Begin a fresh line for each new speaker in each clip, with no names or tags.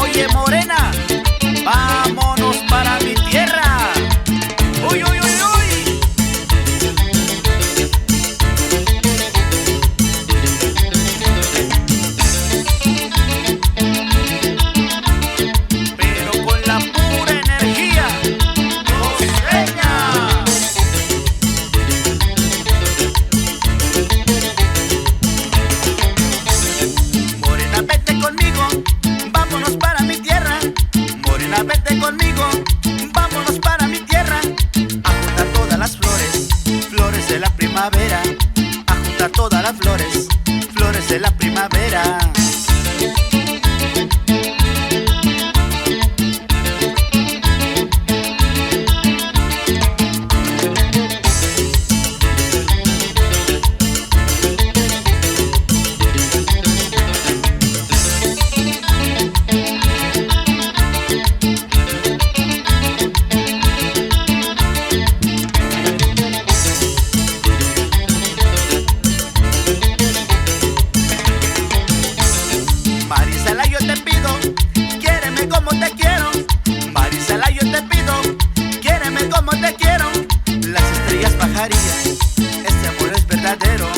Oye, morena, vámonos para mi tierra. Uy, uy, uy, uy. Pero con la pura energía costeña. Morena, vete conmigo, vámonos para mi tierra. Morena, vete conmigo, vámonos para mi tierra. A juntar todas las flores, flores de la primavera. A juntar todas las flores, flores de la primavera. Marisela, yo te pido, quiéreme como te quiero. Marisela, yo te pido, quiéreme como te quiero. Las estrellas bajarían, este amor es verdadero.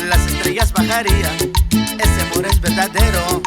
Las estrellas bajarían, este amor es verdadero.